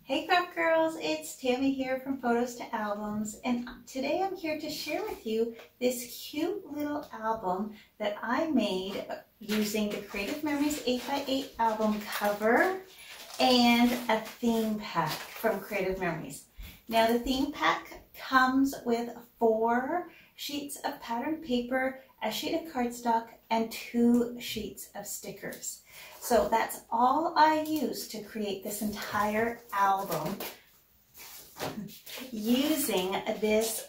Hey Craft Girls, it's Tammy here from Photos to Albums, and today I'm here to share with you this cute little album that I made using the Creative Memories 8x8 album cover and a theme pack from Creative Memories. Now the theme pack comes with 4 sheets of patterned paper, a sheet of cardstock, and 2 sheets of stickers. So that's all I used to create this entire album using this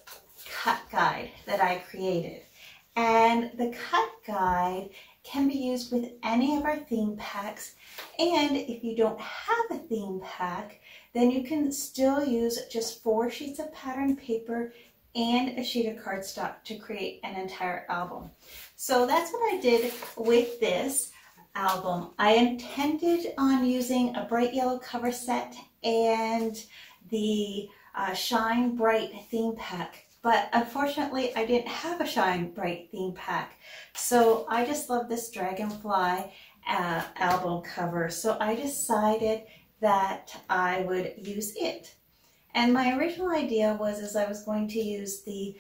cut guide that I created. And the cut guide can be used with any of our theme packs. And if you don't have a theme pack, then you can still use just 4 sheets of patterned paper and a sheet of cardstock to create an entire album. So that's what I did with this album. I intended on using a bright yellow cover set and the Shine Bright theme pack, but unfortunately I didn't have a Shine Bright theme pack. So I just love this dragonfly album cover, so I decided that I would use it. And my original idea was I was going to use the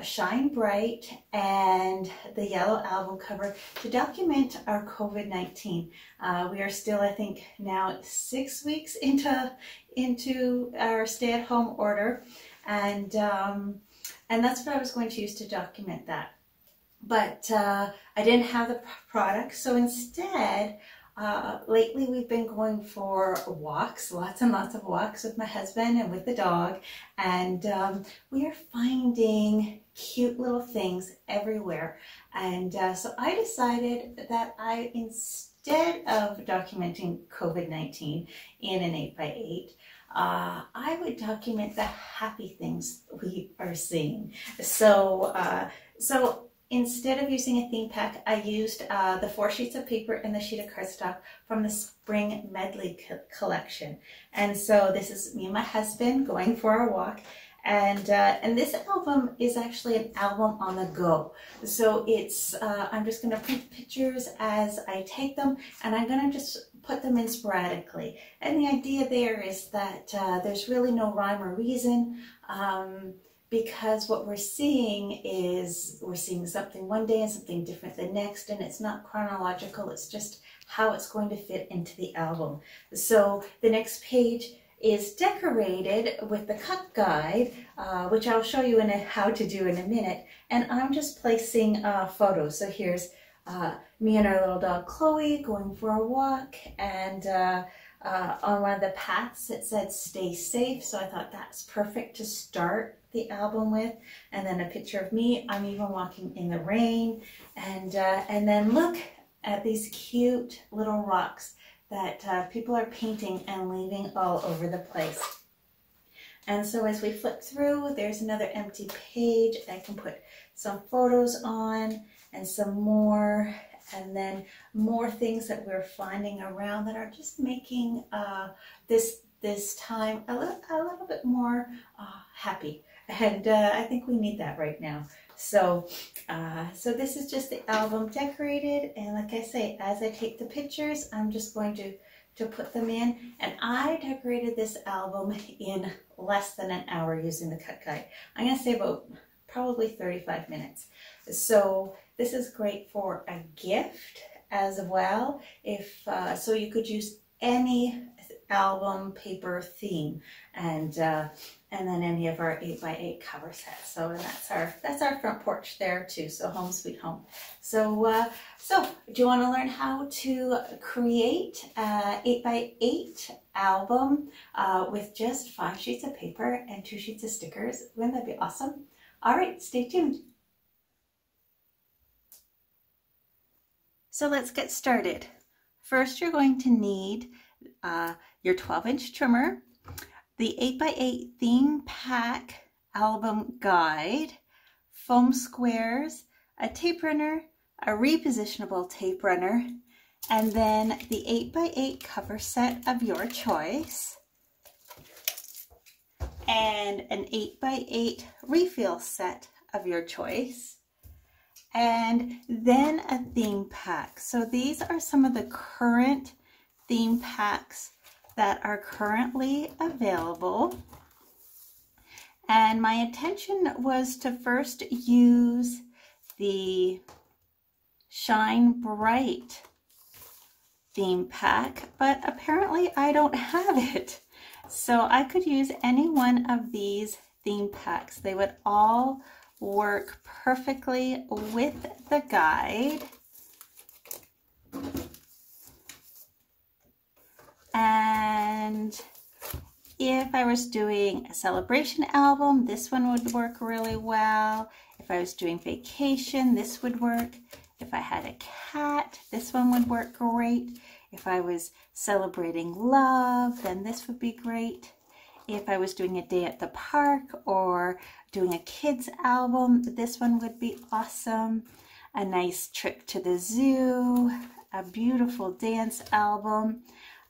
Shine Bright and the yellow album cover to document our COVID-19. We are still, I think, now 6 weeks into our stay-at-home order, and that's what I was going to use to document that. But I didn't have the product, so instead, lately we've been going for walks, lots and lots of walks with my husband and with the dog, and we are finding cute little things everywhere. And so I decided that instead of documenting COVID-19 in an 8x8, I would document the happy things we are seeing. So instead of using a theme pack, I used the 4 sheets of paper and the sheet of cardstock from the Spring Medley collection. And so this is me and my husband going for a walk. And this album is actually an album on the go. So it's, I'm just going to print pictures as I take them, and I'm going to just put them in sporadically. And the idea there is that there's really no rhyme or reason. Because what we're seeing is we're seeing something one day and something different the next, and it's not chronological, it's just how it's going to fit into the album. So the next page is decorated with the cut guide, which I'll show you how to do in a minute, and I'm just placing photos. So here's me and our little dog Chloe going for a walk, and on one of the paths it said stay safe, so I thought that's perfect to start the album with. And then a picture of me, I'm even walking in the rain, and then look at these cute little rocks that people are painting and leaving all over the place. And so as we flip through, there's another empty page. I can put some photos on and some more, and then more things that we're finding around that are just making this time a little bit more happy. And I think we need that right now. So this is just the album decorated, and like I say, as I take the pictures, I'm just going to put them in. And I decorated this album in less than an hour using the cut guide. I'm going to say about probably 35 minutes. So this is great for a gift as well. So you could use any album paper theme, and then any of our 8x8 cover sets. So that's our front porch there too. So home sweet home. So do you want to learn how to create a 8x8 album with just 5 sheets of paper and 2 sheets of stickers? Wouldn't that be awesome? All right, stay tuned. So let's get started. First, you're going to need your 12-inch trimmer, the 8x8 theme pack album guide, foam squares, a tape runner, a repositionable tape runner, and then the 8x8 cover set of your choice, and an 8x8 refill set of your choice, and then a theme pack. So these are some of the current theme packs that are currently available. And my intention was to first use the Shine Bright theme pack, but apparently I don't have it. So I could use any one of these theme packs. They would all work perfectly with the guide. And if I was doing a celebration album, this one would work really well. If I was doing vacation, this would work. If I had a cat, this one would work great. If I was celebrating love, then this would be great. If I was doing a day at the park or doing a kids album, this one would be awesome. A nice trip to the zoo, a beautiful dance album,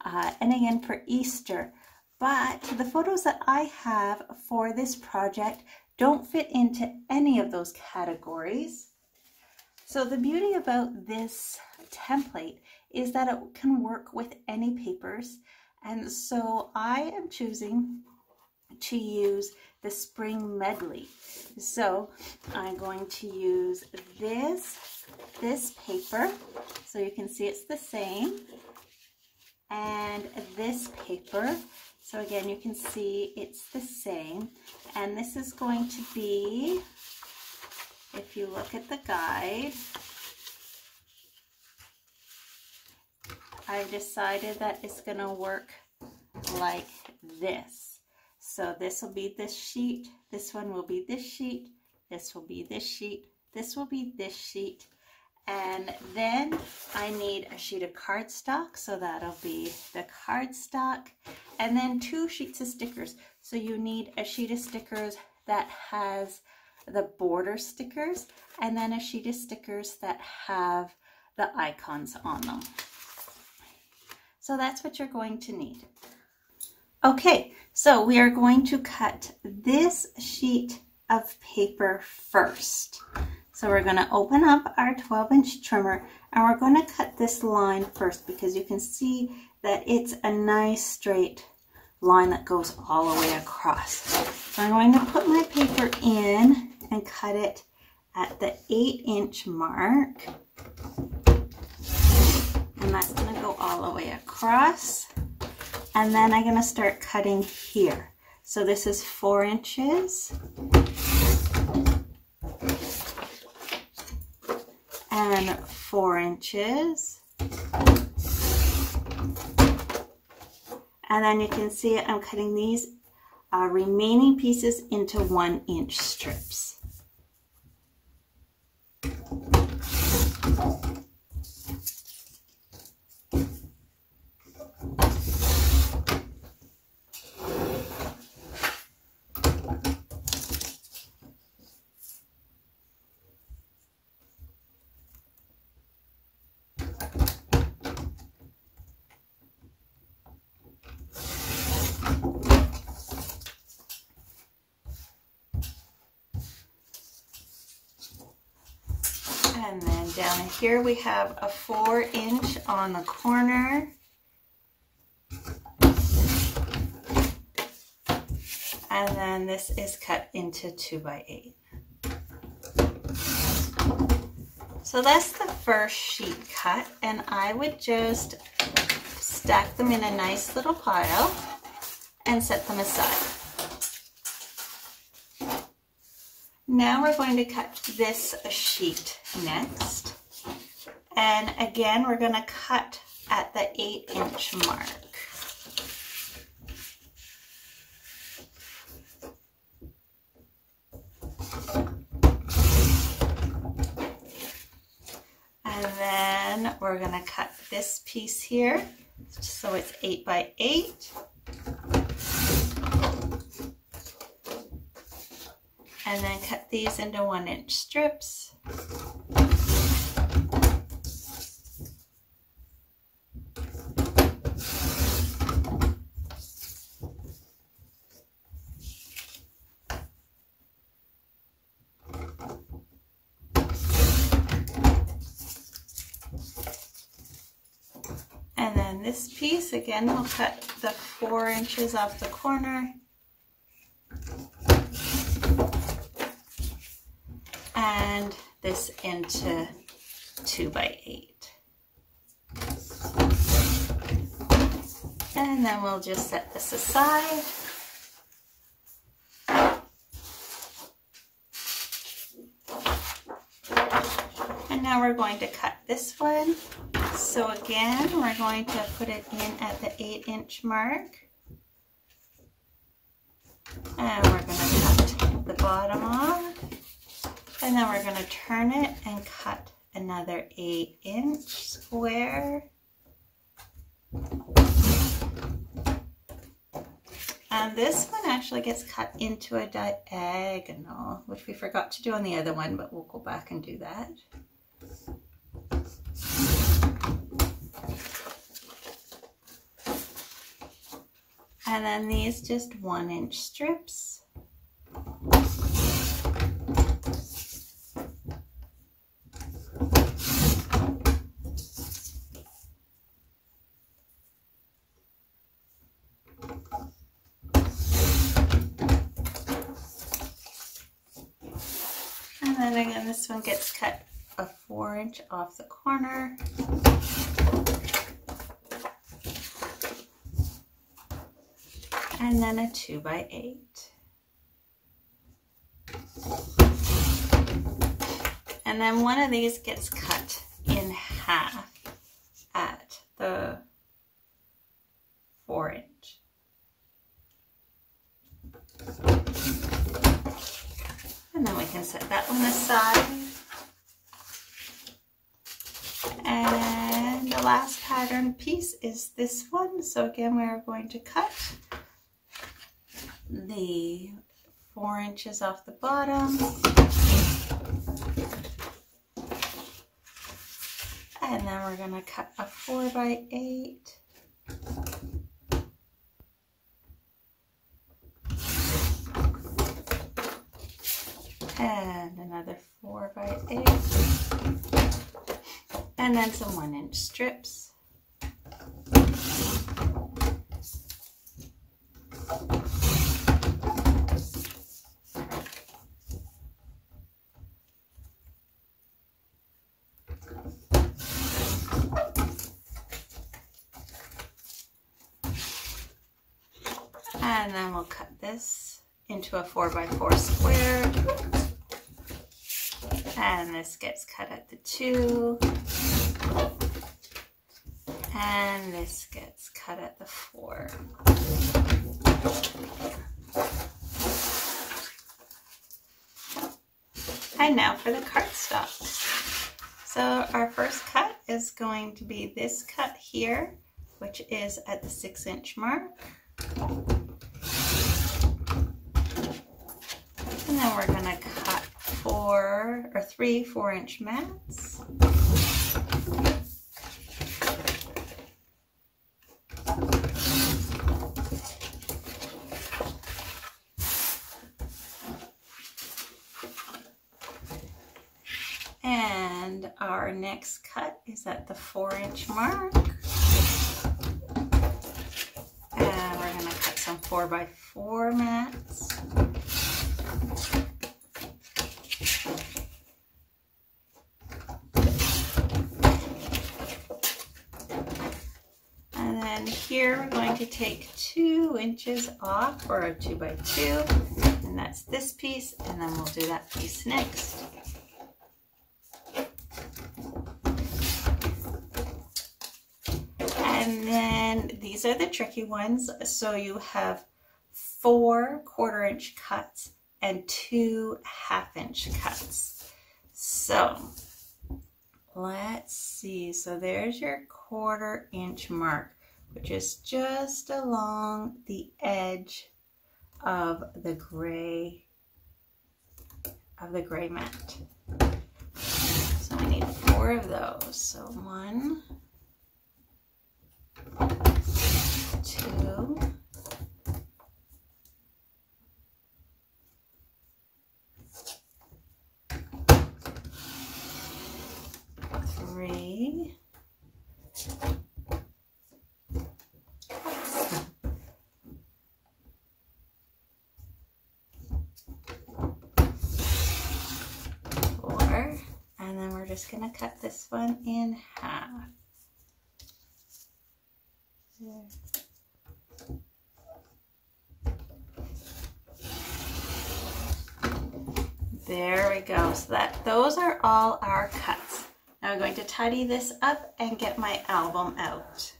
and again for Easter. But the photos that I have for this project don't fit into any of those categories. So the beauty about this template is that it can work with any papers. And so I am choosing to use the spring medley. So I'm going to use this paper. So you can see it's the same. And this paper. So again, you can see it's the same. And this is going to be, if you look at the guide, I decided that it's going to work like this. So this will be this sheet, this one will be this sheet, this will be this sheet, this will be this sheet, and then I need a sheet of cardstock, so that'll be the cardstock, and then 2 sheets of stickers. So you need a sheet of stickers that has the border stickers, and then a sheet of stickers that have the icons on them. So that's what you're going to need. Okay, so we are going to cut this sheet of paper first. So we're going to open up our 12-inch trimmer and we're going to cut this line first because you can see that it's a nice straight line that goes all the way across. So I'm going to put my paper in and cut it at the 8-inch mark. And that's going to go all the way across. And then I'm going to start cutting here. So this is 4 inches. And 4 inches. And then you can see I'm cutting these remaining pieces into 1-inch strips. And then down here we have a 4-inch on the corner. And then this is cut into 2x8. So that's the first sheet cut, and I would just stack them in a nice little pile and set them aside. Now we're going to cut this sheet next. And again, we're going to cut at the 8-inch mark. And then we're going to cut this piece here. So it's 8x8. And then cut these into 1-inch strips. And then And this piece, again, we'll cut the 4 inches off the corner. And this into 2 by 8. And then we'll just set this aside. And now we're going to cut this one. So again, we're going to put it in at the 8-inch mark. And we're going to cut the bottom off. And then we're going to turn it and cut another 8-inch square. And this one actually gets cut into a diagonal, which we forgot to do on the other one, but we'll go back and do that. And then these just 1-inch strips. And then again, this one gets cut a 4-inch off the corner. And then a 2 by 8. And then one of these gets cut in half at the 4-inch. And then we can set that one aside. And the last pattern piece is this one. So again, we're going to cut the 4 inches off the bottom. And then we're going to cut a 4 by 8. And another 4 by 8. And then some 1-inch strips. And then we'll cut this into a 4 by 4 square. And this gets cut at the 2. And this gets cut at the 4. And now for the cardstock. So our first cut is going to be this cut here, which is at the 6-inch mark. And then we're going to cut 3 4-inch mats. And our next cut is at the 4-inch mark. And we're going to cut some 4 by 4 mats. And then here we're going to take 2 inches off for a 2 by 2, and that's this piece, and then we'll do that piece next. And then these are the tricky ones. So you have 4 1/4-inch cuts and 2 1/2-inch cuts. So let's see. So there's your 1/4-inch mark, which is just along the edge of the gray mat. So I need 4 of those. So 1, 2, 3, just going to cut this one in half. There we go. So those are all our cuts. Now I'm going to tidy this up and get my album out.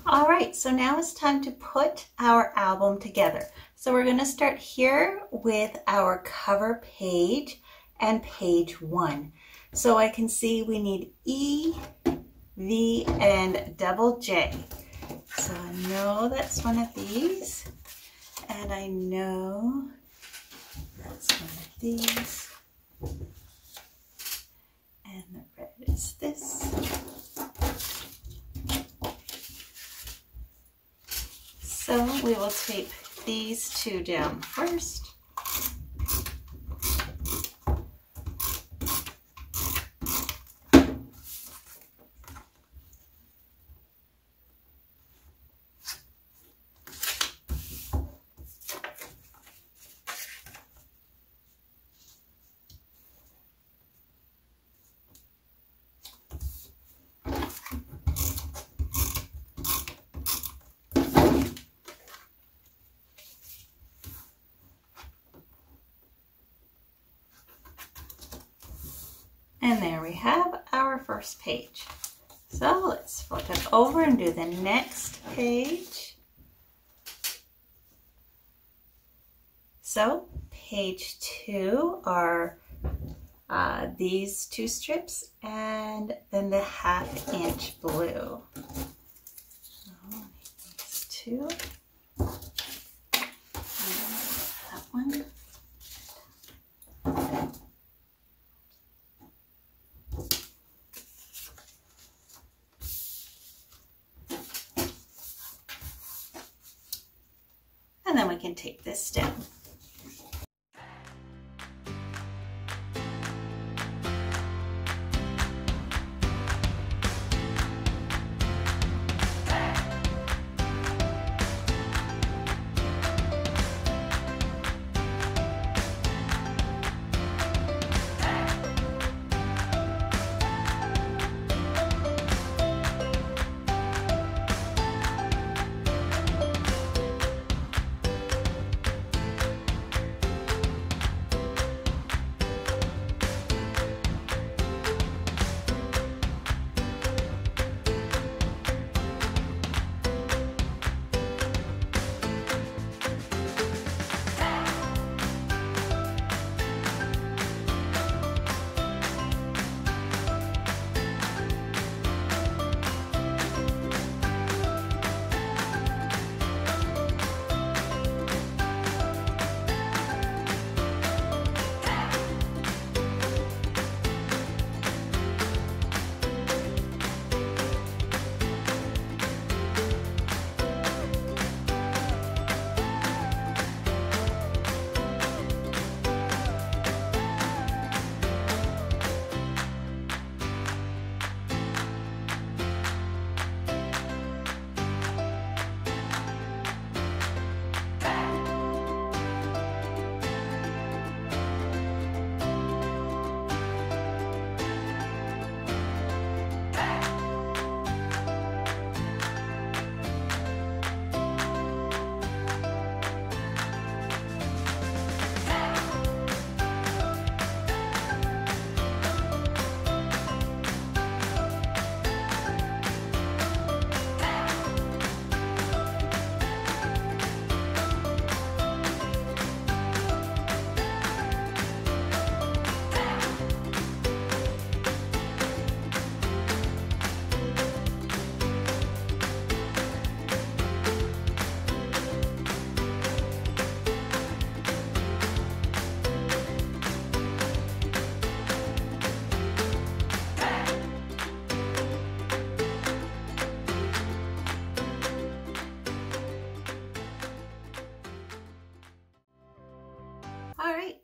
All right, so now it's time to put our album together. So we're going to start here with our cover page and page 1. So I can see we need E, V, and double J. So I know that's one of these, and I know that's one of these, and the red is this. So we will tape these two down first. And there we have our first page. So let's flip it over and do the next page. So page 2 are these 2 strips and then the 1/2 inch blue. So these 2. And that one. And then we can tape this down.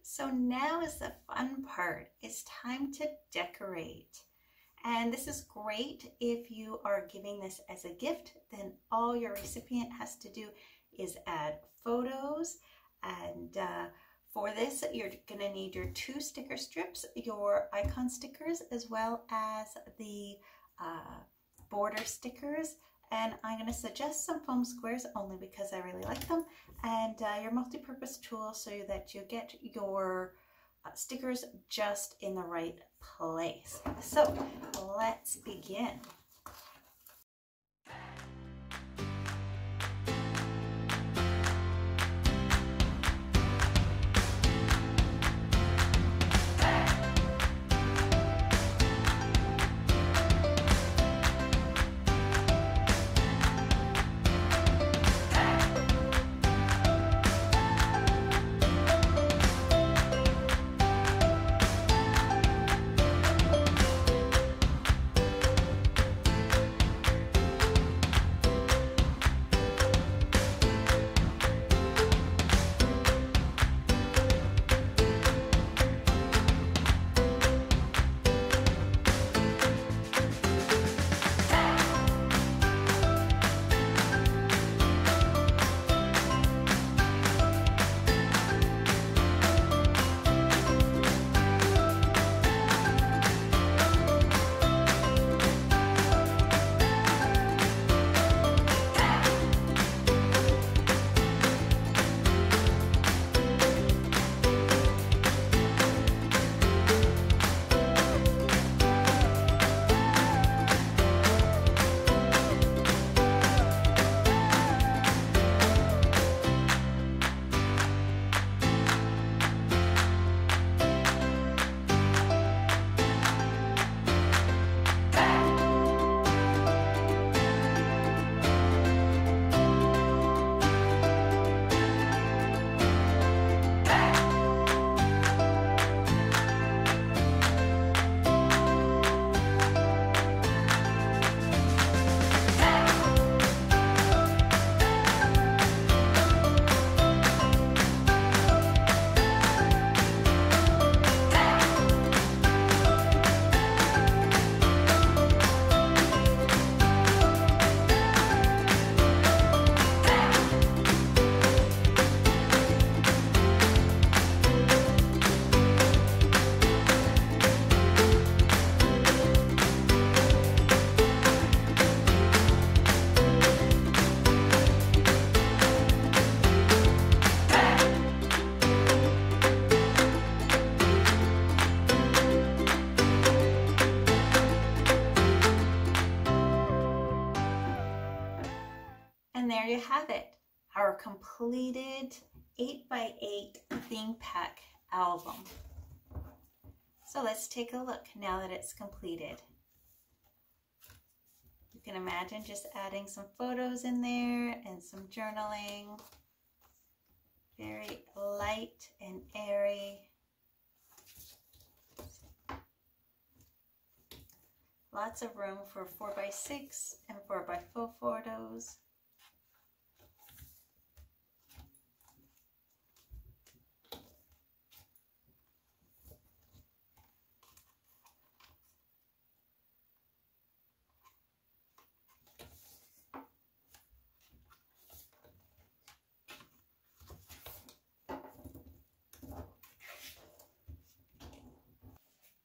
So now is the fun part. It's time to decorate. And this is great if you are giving this as a gift, then all your recipient has to do is add photos and For this, you're going to need your 2 sticker strips, your icon stickers, as well as the border stickers. And I'm going to suggest some foam squares only because I really like them, and your multi-purpose tool so that you get your stickers just in the right place. So let's begin. And there you have it, our completed 8x8 theme pack album. So let's take a look now that it's completed. You can imagine just adding some photos in there and some journaling. Very light and airy. Lots of room for 4x6 and 4x4 photos.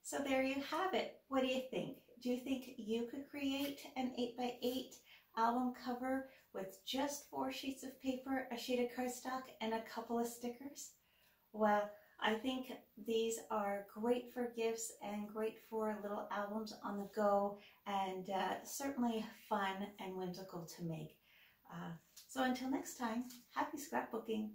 So there you have it. What do you think? Do you think you could create an 8x8 album cover with just 4 sheets of paper, a sheet of cardstock, and a couple of stickers? Well, I think these are great for gifts and great for little albums on the go, and certainly fun and whimsical to make. So until next time, happy scrapbooking.